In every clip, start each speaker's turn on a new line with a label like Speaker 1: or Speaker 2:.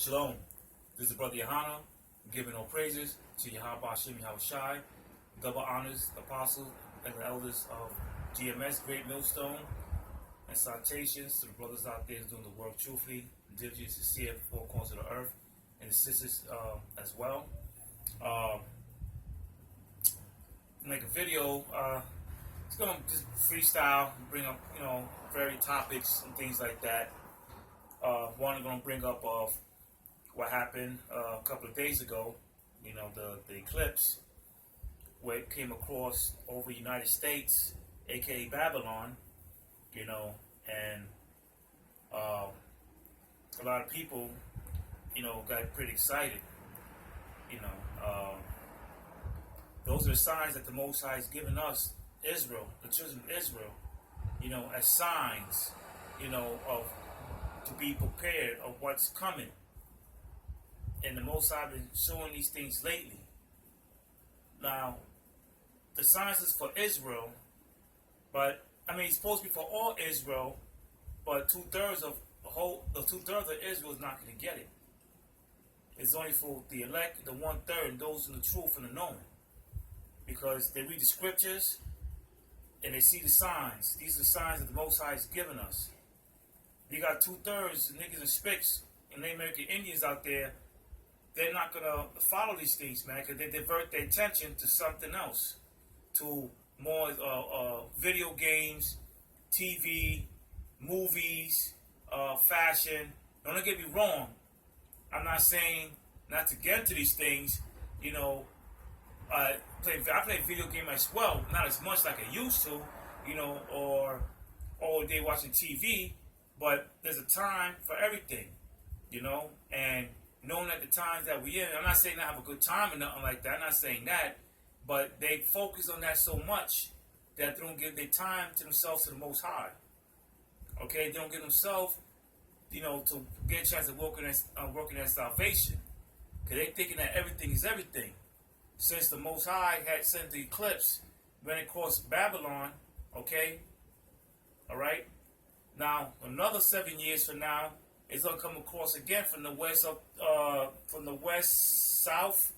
Speaker 1: Shalom. This is Brother Yahawah, giving all praises to Yahawashi, Yahawashi, double honors, apostles, and the elders of GMS, Great Millstone, and salutations to the brothers out there doing the work truthfully, diligent, sincere, four corners of the earth, and the sisters as well. Make a video. It's gonna just freestyle, bring up various topics and things like that. One, I'm gonna bring up of what happened a couple of days ago. The eclipse, where it came across over the United States, aka Babylon. And a lot of people, got pretty excited. Those are the signs that the Most High has given us, Israel, the children of Israel, as signs, of to be prepared of what's coming. And the Most High has been showing these things lately. Now, the signs is for Israel, but it's supposed to be for all Israel, but two-thirds of Israel is not going to get it. It's only for the elect, the 1/3, and those in the truth and the knowing. Because they read the scriptures and they see the signs. These are the signs that the Most High has given us. You got 2/3 niggas and spicks and the American Indians out there. They're not going to follow these things, man, because they divert their attention to something else. To more video games, TV, movies, fashion. Don't get me wrong. I'm not saying not to get into these things. I play video game as well, not as much like I used to, or all day watching TV. But there's a time for everything, and knowing at the times that we're in, I'm not saying I have a good time or nothing like that. I'm not saying that, but they focus on that so much that they don't give their time to themselves, to the Most High. Okay, they don't give themselves, to get a chance of working at salvation, because they thinking that everything is everything. Since the Most High had sent the eclipse when it crossed Babylon, okay, all right. Now another 7 years from now, it's gonna come across again from the west south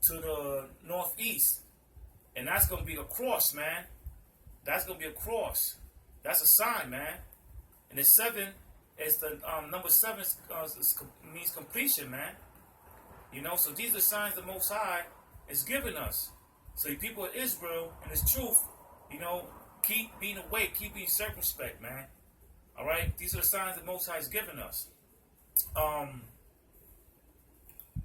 Speaker 1: to the northeast, and that's gonna be a cross, man. That's gonna be a cross. That's a sign, man. And the 7 is the number 7 means completion, man. So these are signs the Most High is giving us. So the people of Israel and His truth, keep being awake, keep being circumspect, man. All right, these are the signs the Most High is giving us.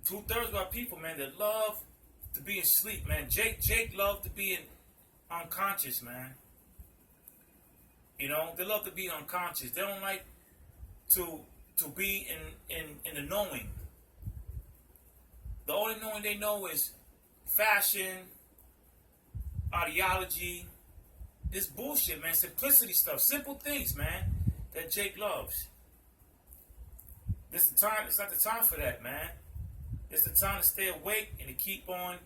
Speaker 1: 2/3 of our people, man, that love to be in sleep, man. Jake loved to be unconscious, man. They love to be unconscious. They don't like to be in the knowing. The only knowing they know is fashion, ideology, this bullshit, man. Simplicity stuff, simple things, man, that Jake loves. This is the time. It's not the time for that, man. It's the time to stay awake and to keep on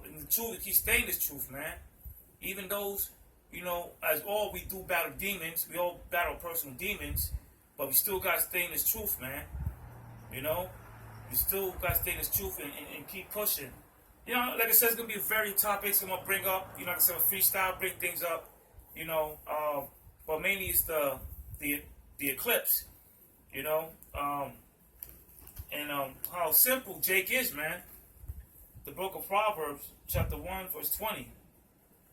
Speaker 1: in the truth, to keep staying this truth, man. Even those, as all we do battle demons, we all battle personal demons, but we still got to stay in this truth, man. We still got to stay in this truth and keep pushing. Like I said, it's going to be various topics I'm going to bring up. Like I said, a freestyle, bring things up, but mainly it's the eclipse, and how simple Jake is, man. The book of Proverbs, chapter 1, verse 20.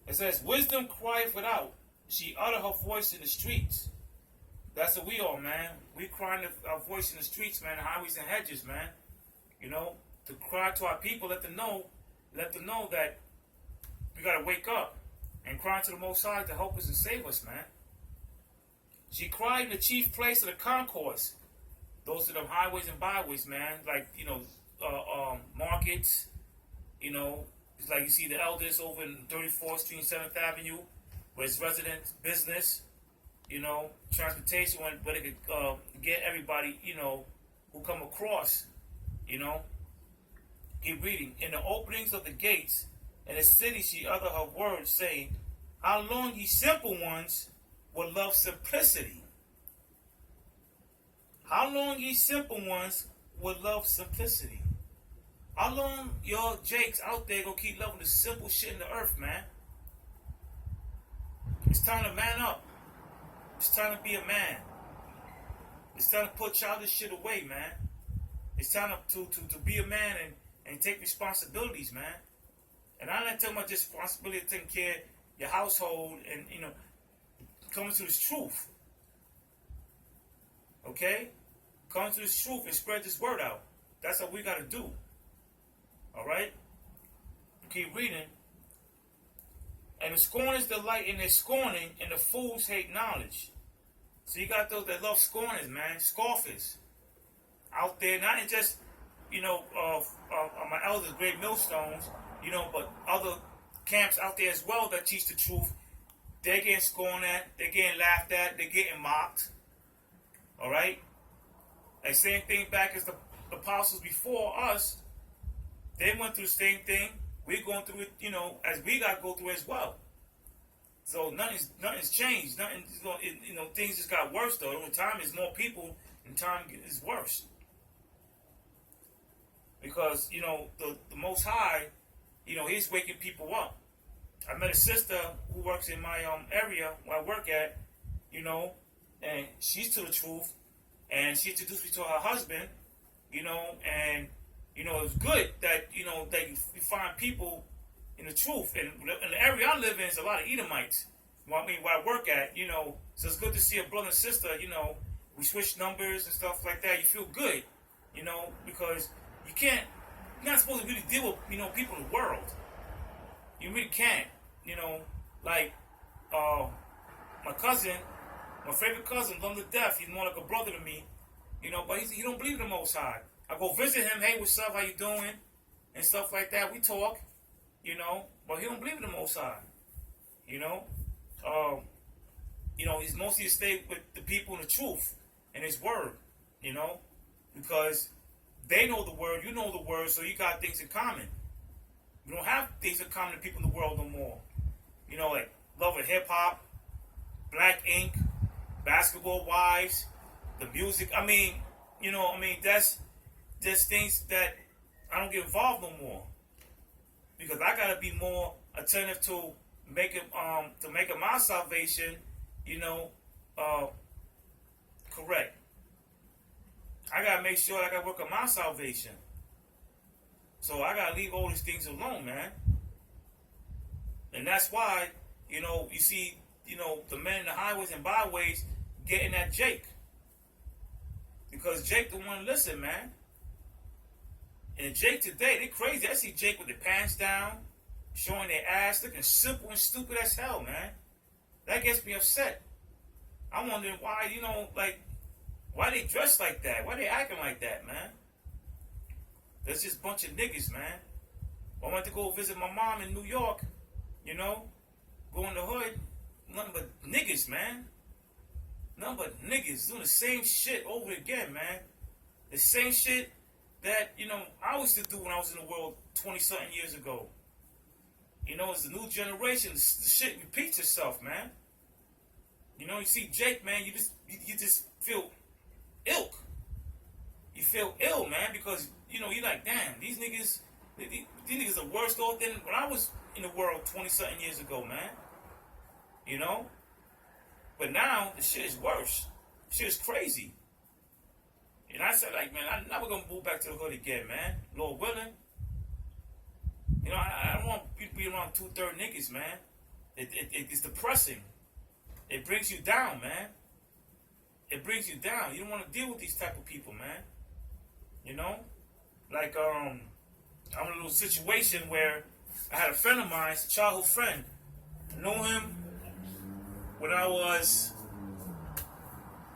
Speaker 1: It says, "Wisdom crieth without, she utter her voice in the streets." That's what we are, man. We crying our voice in the streets, man, highways and hedges, man. To cry to our people, let them know that we gotta wake up and cry to the Most High to help us and save us, man. She cried in the chief place of the concourse. Those are the highways and byways, man. Like, markets, it's like you see the elders over in 34th Street and 7th Avenue, where it's residence, business, transportation, where they could get everybody, who come across, Keep reading. "In the openings of the gates, in the city she uttered her words, saying, How long ye simple ones will love simplicity? How long ye simple ones will love simplicity? How long y'all Jakes out there gonna keep loving the simple shit in the earth, man? It's time to man up. It's time to be a man. It's time to put childish shit away, man. It's time to be a man and take responsibilities, man. And I'm not talking about just responsibility of taking care of your household and, coming to this truth. Okay? Come to this truth and spread this word out. That's what we got to do. Alright? Keep reading. And the scorners delight in their scorning, and the fools hate knowledge. So you got those that love scorners, man. Scoffers. Out there, not in just, my elders, great millstones, but other camps out there as well that teach the truth. They're getting scorned at, they're getting laughed at, they're getting mocked. Alright? And same thing back as the apostles before us. They went through the same thing. We're going through it, as we got to go through as well. So nothing's changed. Things just got worse though. Over time, there's more people, and time is worse. Because the Most High, He's waking people up. I met a sister who works in my area where I work at, and she's to the truth, and she introduced me to her husband, and it was good that that you find people in the truth. And in the area I live in is a lot of Edomites. Where I work at, so it's good to see a brother and sister. We switch numbers and stuff like that. You feel good, because you're not supposed to really deal with people in the world. You really can't, like my cousin, my favorite cousin, loved to death. He's more like a brother to me, but he don't believe in the Most High. I go visit him. Hey, what's up? How you doing? And stuff like that. We talk, but he don't believe in the Most High, he's mostly to stay with the people in the truth and his word, because they know the word, you know the word, so you got things in common. You don't have things in common to people in the world no more. Like love of hip hop, black ink, basketball wives, the music. That's just things that I don't get involved no more. Because I gotta be more attentive to making my salvation, correct. I gotta make sure I gotta work on my salvation. So I gotta leave all these things alone, man. And that's why, you see, the men in the highways and byways getting at Jake. Because Jake the one listen, man. And Jake today, they crazy. I see Jake with their pants down, showing their ass, looking simple and stupid as hell, man. That gets me upset. I'm wondering why, why they dress like that? Why they acting like that, man? That's just a bunch of niggas, man. I went to go visit my mom in New York, go in the hood, nothing but niggas, man. Nothing but niggas doing the same shit over again, man. The same shit that, I used to do when I was in the world 20-something years ago. It's the new generation. The shit repeats itself, man. You see Jake, man, you just feel ill. You feel ill, man, because, you're like, damn, these niggas are worse off than when I was in the world 20-something years ago, man. But now, the shit is worse. The shit is crazy. And I said, like, man, I'm never going to move back to the hood again, man. Lord willing. I don't want people to be around 2/3 niggas, man. It's depressing. It brings you down, man. It brings you down. You don't want to deal with these type of people, man. Like, I'm in a little situation where I had a friend of mine, a childhood friend. I knew him when I was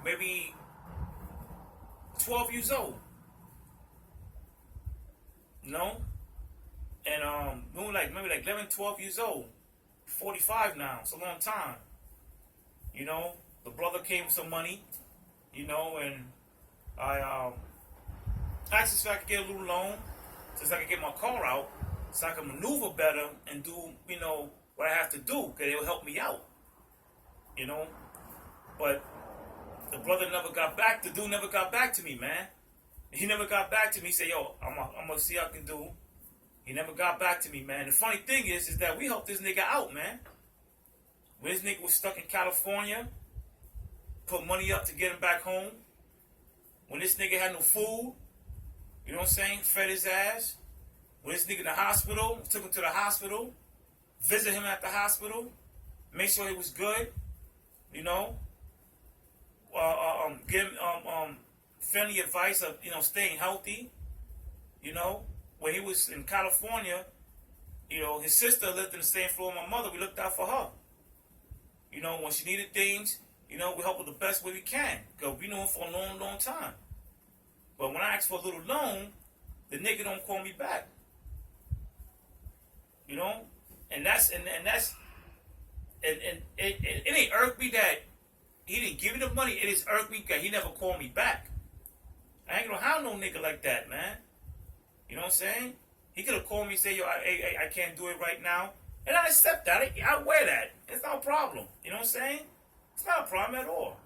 Speaker 1: maybe 12 years old. And maybe 11, 12 years old. 45 now. It's a long time. The brother came with some money, and I asked if I could get a little loan so I could get my car out, so I could maneuver better and do, what I have to do, because it will help me out. But The brother never got back. The dude never got back to me, man. He never got back to me. He said, yo, I'm gonna see what I can do. He never got back to me, man. The funny thing is that we helped this nigga out, man. When this nigga was stuck in California, put money up to get him back home. When this nigga had no food, you know what I'm saying, fed his ass. When this nigga in the hospital, took him to the hospital, visit him at the hospital, make sure he was good, you know. Give him friendly advice of, you know, staying healthy, you know. When he was in California, you know, his sister lived in the same floor with my mother. We looked out for her. You know, when she needed things, you know, we help her the best way we can. Because we knew him for a long, long time. But when I asked for a little loan, the nigga don't call me back. You know? And it ain't irked me that he didn't give me the money. It is irked me that he never called me back. I ain't gonna have no nigga like that, man. You know what I'm saying? He could have called me and said, yo, I can't do it right now. And I accept that. I wear that. It's not a problem. You know what I'm saying? It's not a problem at all.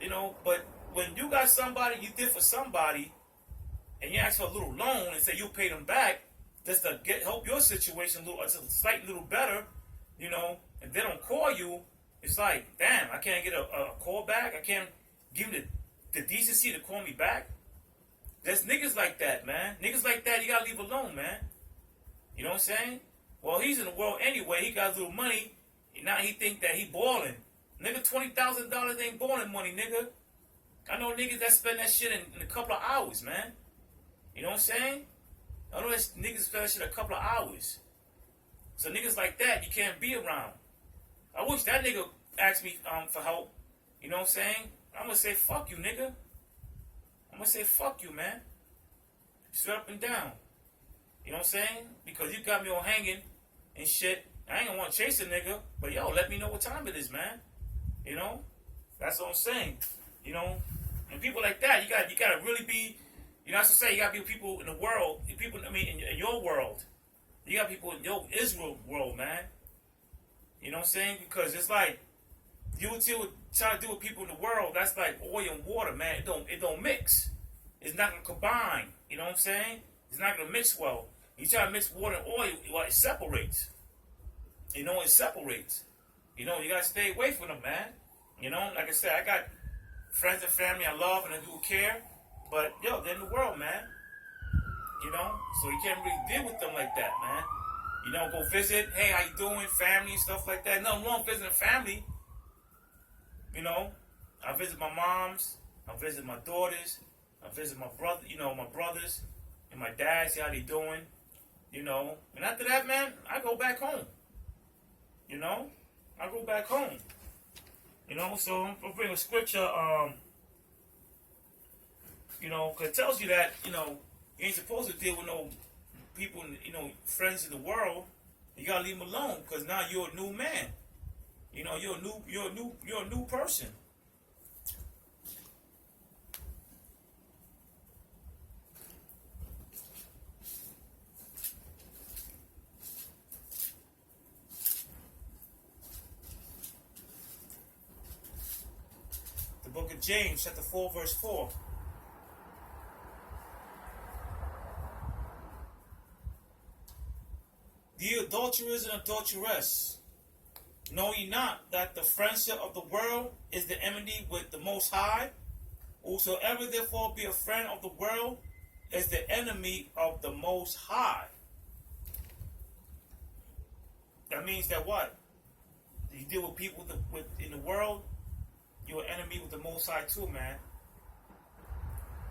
Speaker 1: You know, but when you got somebody, you did for somebody, and you ask for a little loan and say you'll pay them back just to help your situation a slightly little better, you know, and they don't call you, it's like, damn, I can't get a call back. I can't give them the decency to call me back. There's niggas like that, man. Niggas like that, you gotta leave alone, man. You know what I'm saying? Well, he's in the world anyway. He got a little money. Now he think that he balling. Nigga, $20,000 ain't balling money, nigga. I know niggas that spend that shit in a couple of hours, man. You know what I'm saying? I know that niggas spend that shit in a couple of hours. So niggas like that, you can't be around. I wish that nigga asked me for help. You know what I'm saying? I'm gonna say, fuck you, nigga. I'm gonna say, fuck you, man. Straight up and down. You know what I'm saying? Because you got me on hanging and shit. I ain't gonna want to chase a nigga, but yo, let me know what time it is, man. You know? That's what I'm saying. You know? And people like that, you gotta really be, you know what I'm saying? You gotta be people in the world, people, I mean, in your world. You got people in your Israel world, man. You know what I'm saying? Because it's like, you try to do with people in the world, that's like oil and water, man. It don't mix. It's not gonna combine. You know what I'm saying? It's not gonna mix well. You try to mix water and oil, well, it separates. You know, it separates. You know, you gotta stay away from them, man. You know, like I said, I got friends and family I love and I do care, but yo, they're in the world, man. You know, so you can't really deal with them like that, man. You know, go visit, hey, how you doing, family and stuff like that. Nothing wrong visiting family. You know, I visit my moms, I visit my daughters, I visit my brother, you know, my brothers and my dad, see how they doing. You know, and after that, man, I go back home. You know, I go back home. You know, so I'll bring a scripture, you know, because it tells you that, you know, you ain't supposed to deal with no people, you know, friends in the world. You gotta leave them alone, because now you're a new man. You know, you're a new person. The book of James, chapter 4, verse 4. Ye adulterers and adulteress, know ye not that the friendship of the world is the enmity with the Most High? Whosoever therefore be a friend of the world is the enemy of the Most High. That means that what? You deal with people in the world, you're an enemy with the Most High too, man.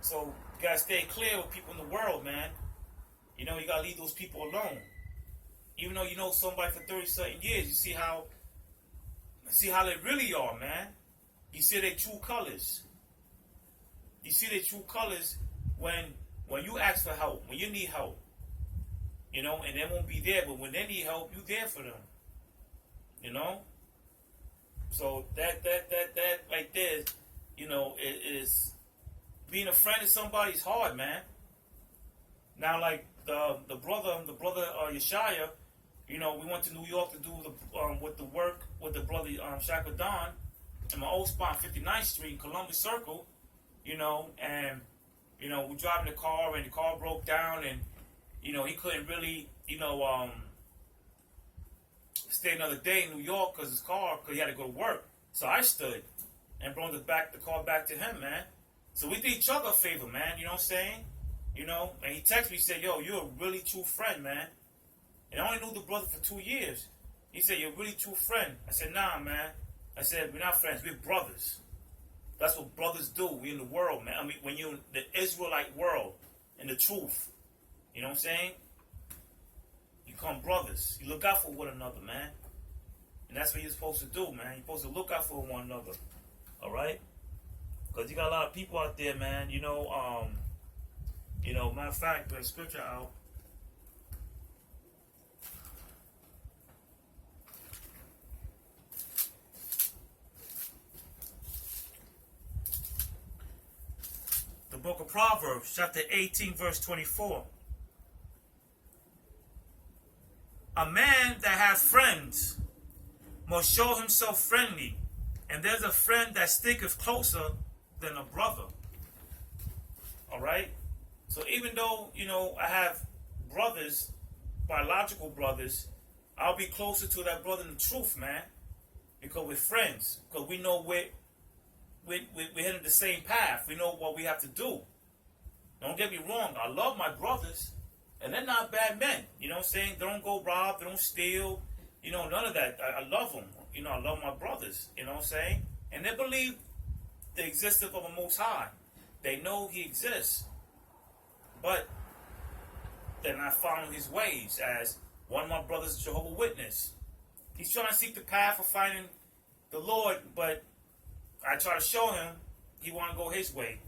Speaker 1: So you gotta stay clear with people in the world, man. You know, you gotta leave those people alone. Even though you know somebody for 30-something years, you see how they really are, man. You see their true colors. You see their true colors when you ask for help, when you need help. You know, and they won't be there, but when they need help, you there for them. You know? So that right there, you know, is being a friend of somebody is hard, man. Now, like the brother Yeshaya, you know, we went to New York to do with the work with the brother Shaka Don. in my old spot, 59th Street, Columbus Circle, and, we're driving the car, and the car broke down, and, he couldn't really, stay another day in New York because he had to go to work. So I stood and brought the car back to him, man. So we did each other a favor, man, you know what I'm saying? And he texted me, he said, yo, you're a really true friend, man. And I only knew the brother for 2 years. He said, you're a really true friend. I said, nah, man. I said, we're not friends, we're brothers. That's what brothers do. We're in the world, man. I mean, when you're in the Israelite world, in the truth, you know what I'm saying? You become brothers. You look out for one another, man. And that's what you're supposed to do, man. You're supposed to look out for one another. All right? Because you got a lot of people out there, man. Matter of fact, put a scripture out. The book of Proverbs, chapter 18, verse 24. A man that has friends must show himself friendly, and there's a friend that sticketh closer than a brother. All right? So even though, I have brothers, biological brothers, I'll be closer to that brother in the truth, man. Because we're friends. Because we know we're heading the same path. We know what we have to do. Don't get me wrong. I love my brothers. And they're not bad men. You know what I'm saying? They don't go rob. They don't steal. None of that. I love them. I love my brothers. You know what I'm saying? And they believe the existence of a Most High. They know He exists. But they're not following His ways. As one of my brothers, Jehovah's Witness. He's trying to seek the path of finding the Lord, but I try to show him he want to go his way.